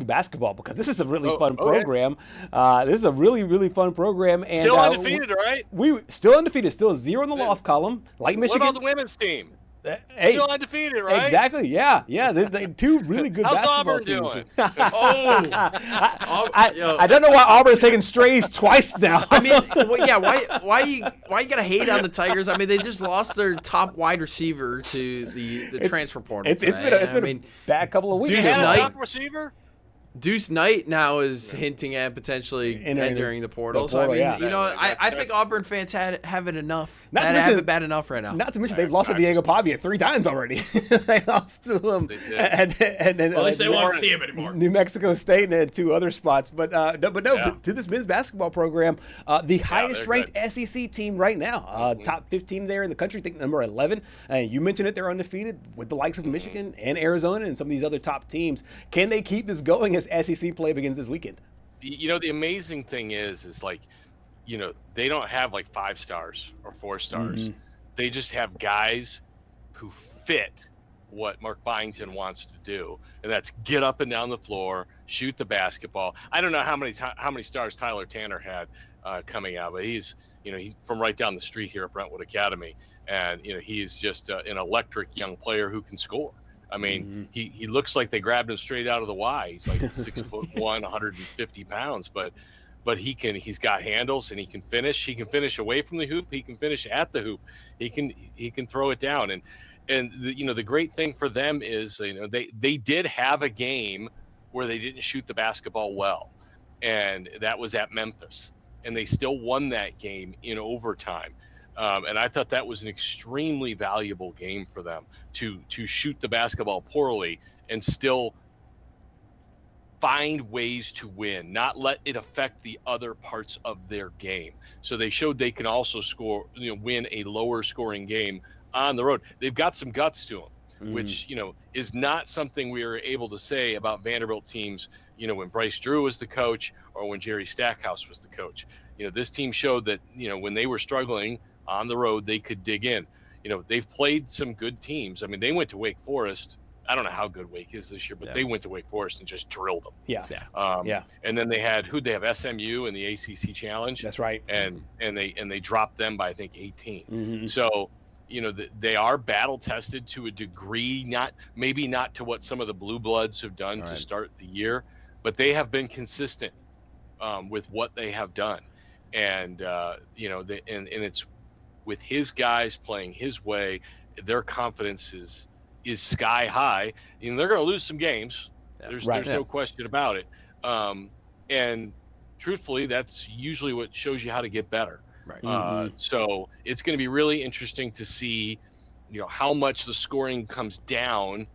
the basketball because this is a really fun program. This is a really, really fun program. And still undefeated, right? We still undefeated, still 0 in the loss column, like Michigan. What about the women's team? Hey, still undefeated, right? Exactly. Yeah. They two really good basketball teams. Doing? I don't know why Auburn's taking strays twice now. I mean, why you gotta hate on the Tigers? I mean, they just lost their top wide receiver to the transfer portal. It's been a bad couple of weeks. Deuce Knight, top receiver. Deuce Knight now is hinting at potentially entering the portal. So I mean, I think Auburn fans have it enough. Have it bad enough right now. Not to mention they've lost to Diego Pavia 3 times already. They lost to him, and at least they won't see him anymore. New Mexico State and 2 other spots, but to this men's basketball program, the highest ranked SEC team right now, top 15 there in the country. I think number 11. You mentioned it; they're undefeated with the likes of Michigan and Arizona and some of these other top teams. Can they keep this going as SEC play begins this weekend? The amazing thing is like, they don't have like 5 stars or 4 stars. They just have guys who fit what Mark Byington wants to do, and that's get up and down the floor, shoot the basketball. I don't know how many stars Tyler Tanner had coming out, but he's from right down the street here at Brentwood Academy, and he's just an electric young player who can score. I mean, he looks like they grabbed him straight out of the Y. He's like 6'1", 150 pounds, but he's got handles and he can finish. He can finish away from the hoop. He can finish at the hoop. He can throw it down. And the great thing for them is they did have a game where they didn't shoot the basketball well, and that was at Memphis, and they still won that game in overtime. And I thought that was an extremely valuable game for them to shoot the basketball poorly and still find ways to win, not let it affect the other parts of their game. So they showed they can also win a lower scoring game on the road. They've got some guts to them, which, is not something we were able to say about Vanderbilt teams, when Bryce Drew was the coach or when Jerry Stackhouse was the coach. This team showed that, when they were struggling on the road, they could dig in. They've played some good teams. I mean, they went to Wake Forest. I don't know how good Wake is this year, but they went to Wake Forest and just drilled them. Yeah. And then they had they have SMU in the ACC Challenge. That's right. And they dropped them by I think 18. So they are battle tested to a degree, maybe not to what some of the blue bloods have done to start the year, but they have been consistent with what they have done, and and it's with his guys playing his way, their confidence is sky high. They're going to lose some games. There's no question about it. And truthfully, that's usually what shows you how to get better. Right. So it's going to be really interesting to see, how much the scoring comes down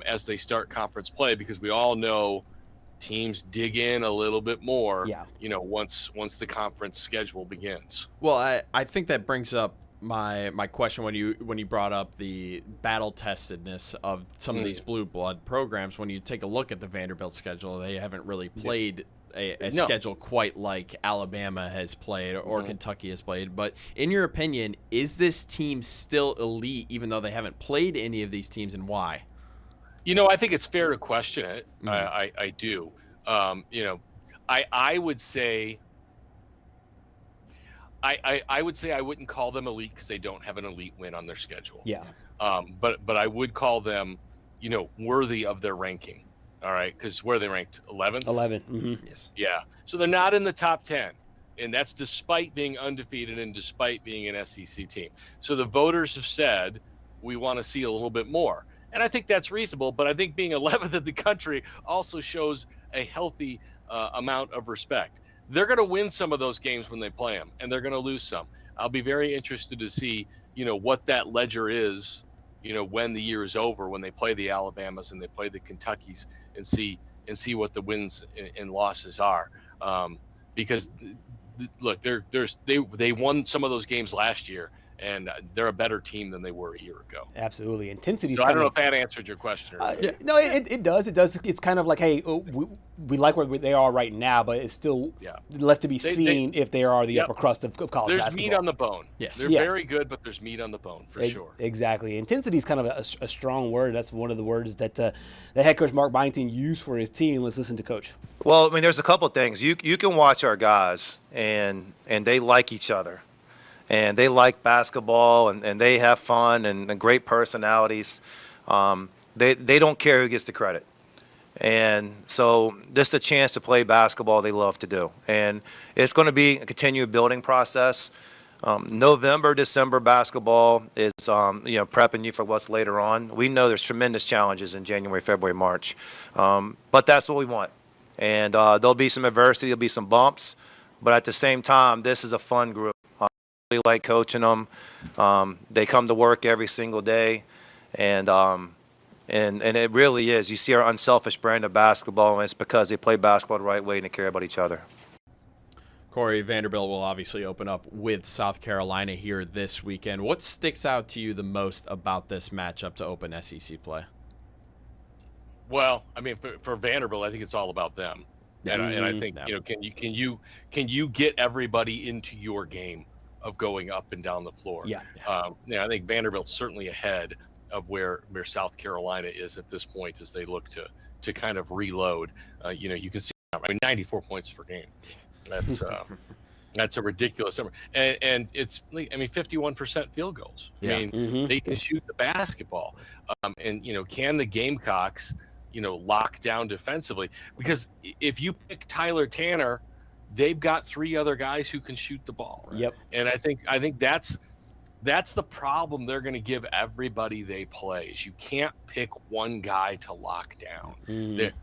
as they start conference play, because we all know teams dig in a little bit more, once the conference schedule begins. Well, I think that brings up my question when you brought up the battle testedness of some of these blue blood programs. When you take a look at the Vanderbilt schedule, they haven't really played a schedule quite like Alabama has played or Kentucky has played. But in your opinion, is this team still elite even though they haven't played any of these teams, and why? I think it's fair to question it. I do. I would say I would say I wouldn't call them elite because they don't have an elite win on their schedule. Yeah. But I would call them, worthy of their ranking. All right, because where are they ranked? 11th? 11. Yes. Yeah. So they're not in the top 10. And that's despite being undefeated and despite being an SEC team. So the voters have said, we want to see a little bit more. And I think that's reasonable, but I think being 11th in the country also shows a healthy amount of respect. They're going to win some of those games when they play them, and they're going to lose some. I'll be very interested to see, what that ledger is, when the year is over, when they play the Alabamas and they play the Kentuckys, and see what the wins and losses are. Because look, they won some of those games last year, and they're a better team than they were a year ago. Absolutely. Intensity. So I don't know if that answered your question. No, it does. It does. It's kind of like, hey, we like where they are right now, but it's still left to be seen if they are the upper crust of college basketball. There's meat on the bone. Yes. They're very good, but there's meat on the bone for sure. Exactly. Intensity is kind of a strong word. That's one of the words that the head coach Mark Byington used for his team. Let's listen to Coach. Well, I mean, there's a couple of things. You can watch our guys, and they like each other. And they like basketball, and they have fun and great personalities. They don't care who gets the credit. And so this is a chance to play basketball they love to do. And it's going to be a continued building process. November, December basketball is prepping you for what's later on. We know there's tremendous challenges in January, February, March. But that's what we want. And there'll be some adversity, there'll be some bumps. But at the same time, this is a fun group. Really like coaching them. They come to work every single day, and it really is. You see our unselfish brand of basketball, and it's because they play basketball the right way and they care about each other. Cory, Vanderbilt will obviously open up with South Carolina here this weekend. What sticks out to you the most about this matchup to open SEC play? Well, I mean, for Vanderbilt, I think it's all about them, and I think can you get everybody into your game of going up and down the floor? I think Vanderbilt's certainly ahead of where South Carolina is at this point as they look to kind of reload. You can see, 94 points per game. That's a ridiculous number, and it's 51% field goals. They can shoot the basketball, and can the Gamecocks lock down defensively? Because if you pick Tyler Tanner, they've got three other guys who can shoot the ball. Right? Yep. And I think that's the problem they're going to give everybody they play is you can't pick one guy to lock down.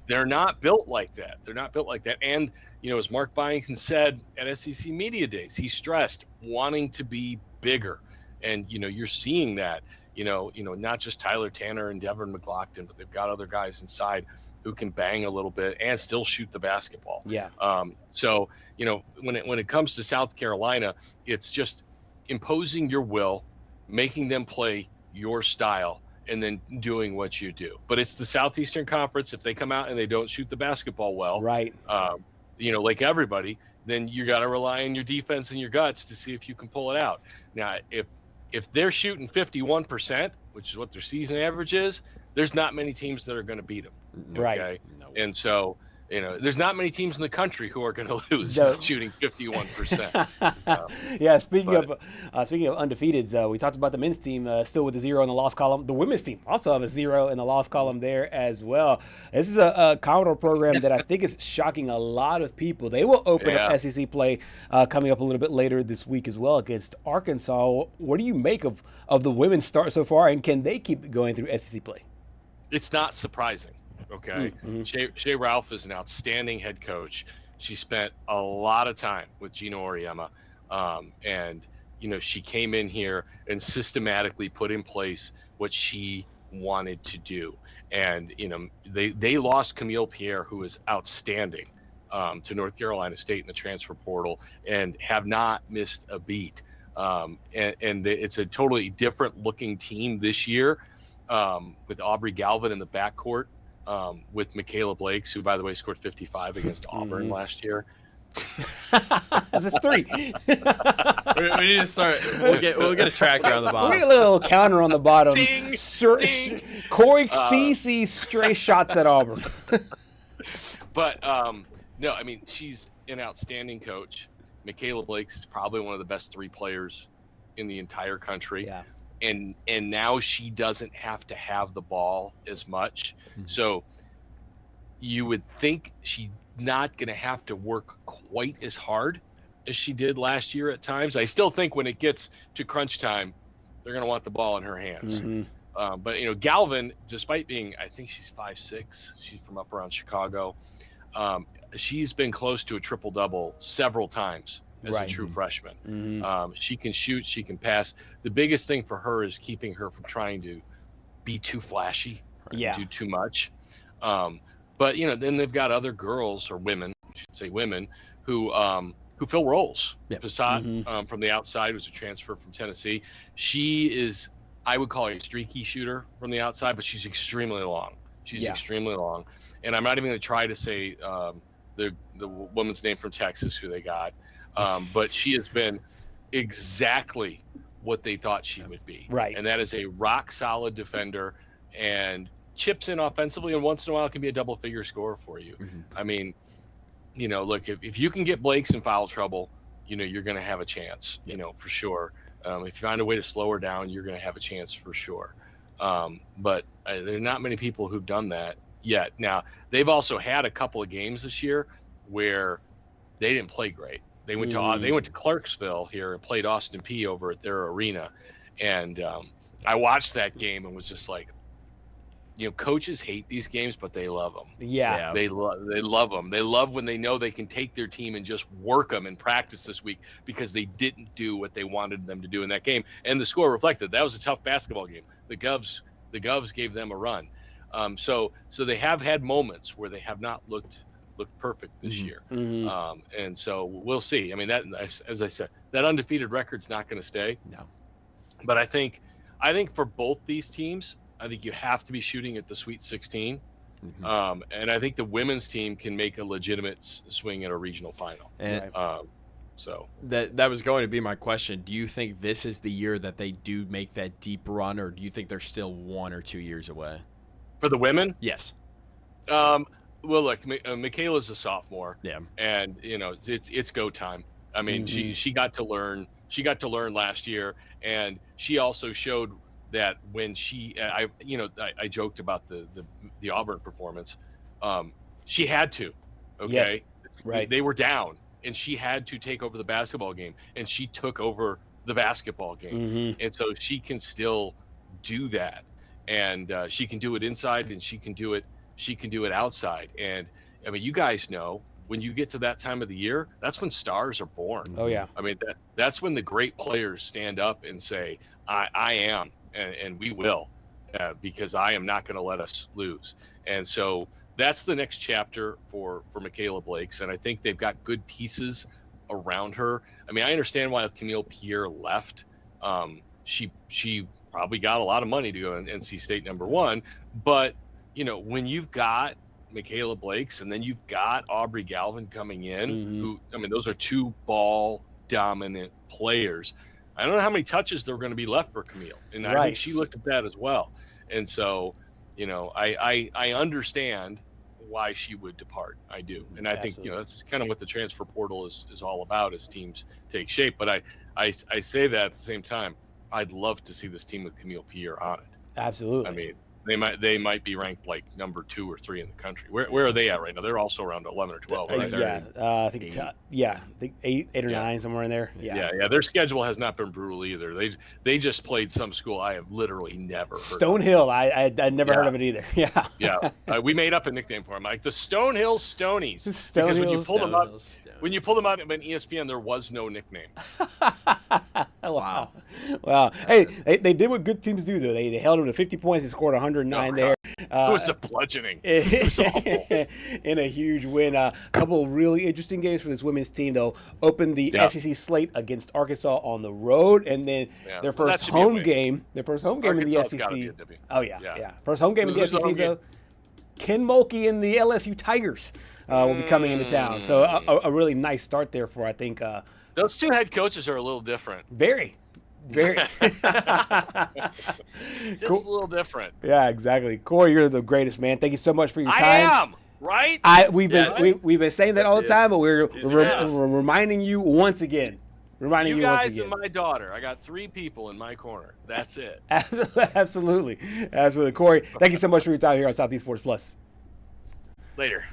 They're not built like that. They're not built like that. And as Mark Byington said at SEC Media Days, he stressed wanting to be bigger. And you're seeing that. Not just Tyler Tanner and Devin McLaughlin, but they've got other guys inside who can bang a little bit and still shoot the basketball. Yeah. So when it comes to South Carolina, it's just imposing your will, making them play your style, and then doing what you do. But it's the Southeastern Conference. If they come out and they don't shoot the basketball well, right? Like everybody, then you got to rely on your defense and your guts to see if you can pull it out. Now, if they're shooting 51%, which is what their season average is, there's not many teams that are going to beat them. Okay? Right. And so, there's not many teams in the country who are going to lose shooting 51%. Yeah. Speaking of undefeateds, we talked about the men's team still with a 0 in the loss column. The women's team also have a 0 in the loss column there as well. This is a Commodore program that I think is shocking a lot of people. They will open up SEC play coming up a little bit later this week as well against Arkansas. What do you make of the women's start so far, and can they keep going through SEC play? It's not surprising. Okay. Shea Ralph is an outstanding head coach. She spent a lot of time with Gino Auriemma. And she came in here and systematically put in place what she wanted to do. And, they lost Camille Pierre, who is outstanding, to North Carolina State in the transfer portal and have not missed a beat. And it's a totally different looking team this year, with Aubrey Galvin in the backcourt. With Michaela Blakes, who, by the way, scored 55 against Auburn last year. That's 3. we need to start. We'll get a tracker on the bottom. We'll get a little counter on the bottom. Ding, ding. Cory CC stray shots at Auburn. But no, she's an outstanding coach. Michaela Blakes is probably one of the best 3 players in the entire country. Yeah. And now she doesn't have to have the ball as much. So you would think she's not going to have to work quite as hard as she did last year at times. I still think when it gets to crunch time, they're going to want the ball in her hands. But Galvin, despite being, I think she's 5'6", she's from up around Chicago. She's been close to a triple-double several times as a true freshman. She can shoot, she can pass. The biggest thing for her is keeping her from trying to be too flashy, do too much. But then they've got other girls, or women, I should say women, who who fill roles. Yep. Passat from the outside was a transfer from Tennessee. She is, I would call her a streaky shooter from the outside, but she's extremely long. She's extremely long. And I'm not even going to try to say the woman's name from Texas who they got. But she has been exactly what they thought she would be. Right. And that is a rock solid defender and chips in offensively, and once in a while can be a double figure scorer for you. I mean, you know, look, if you can get Blake's in foul trouble, you know, you're going to have a chance, you know, for sure. If you find a way to slow her down, you're going to have a chance for sure. But there are not many people who've done that yet. Now, they've also had a couple of games this year where they didn't play great. They went to Clarksville here and played Austin Peay over at their arena. And I watched that game and was just like, you know, coaches hate these games, but they love them. Yeah. They love them. They love when they know they can take their team and just work them in practice this week because they didn't do what they wanted them to do in that game. And the score reflected that was a tough basketball game. The Govs gave them a run. So they have had moments where they have not looked perfect this year. And so we'll see. I mean, that, as I said, that undefeated record's not going to stay. No. But I think for both these teams, I think you have to be shooting at the Sweet 16. And I think the women's team can make a legitimate swing at a regional final. And so that was going to be my question. Do you think this is the year that they do make that deep run, or do you think they're still 1 or 2 years away? For the women? Yes. Well, look, Michaela's a sophomore. Yeah. And, you know, it's go time. I mean, she got to learn. She got to learn last year, and she also showed that when I joked about the Auburn performance. She had to, okay? Yes, right. They were down, and she had to take over the basketball game, and she took over the basketball game. And so she can still do that, and she can do it inside, and she can do it outside. And I mean, you guys know, when you get to that time of the year, that's when stars are born. Oh yeah. I mean, that's when the great players stand up and say, I am. And we will, because I am not going to let us lose. And so that's the next chapter for Michaela Blakes. And I think they've got good pieces around her. I mean, I understand why Camille Pierre left. She probably got a lot of money to go in NC State #1. But, you know, when you've got Michaela Blakes and then you've got Aubrey Galvin coming in, who, I mean, those are 2 ball dominant players. I don't know how many touches there were going to be left for Camille, and I think she looked at that as well. And so, you know, I understand why she would depart. I do, and I think, you know, that's kind of what the transfer portal is all about as teams take shape. But I say that at the same time, I'd love to see this team with Camille Pierre on it. Absolutely. I mean, they might be ranked like number 2 or 3 in the country. Where are they at right now? They're also around 11 or 12. Right? I think 8 or 9, somewhere in there. Yeah. Their schedule has not been brutal either. They just played some school I have literally never heard Stonehill. I'd never heard of it either. Yeah. We made up a nickname for them, like the Stonehill Stonies. Because when you pulled them out, on ESPN, there was no nickname. Wow. Hey, they did what good teams do, though. They held them to 50 points. They scored 109 there. It was a bludgeoning. It was awful. In a huge win. A couple of really interesting games for this women's team, though. Opened the SEC slate against Arkansas on the road, and then their first home game. Their first home game in the SEC. Oh yeah. First home game in the SEC, though. Ken Mulkey and the LSU Tigers will be coming into town. So a really nice start there for, I think. Those 2 head coaches are a little different. Very. Just a little different. Yeah, exactly. Corey, you're the greatest, man. Thank you so much for your time. I am, right? We've been saying that all the time, but we're reminding you once again. You guys and my daughter. I got 3 people in my corner. That's it. Absolutely. Corey, thank you so much for your time here on Southeast Sports Plus. Later.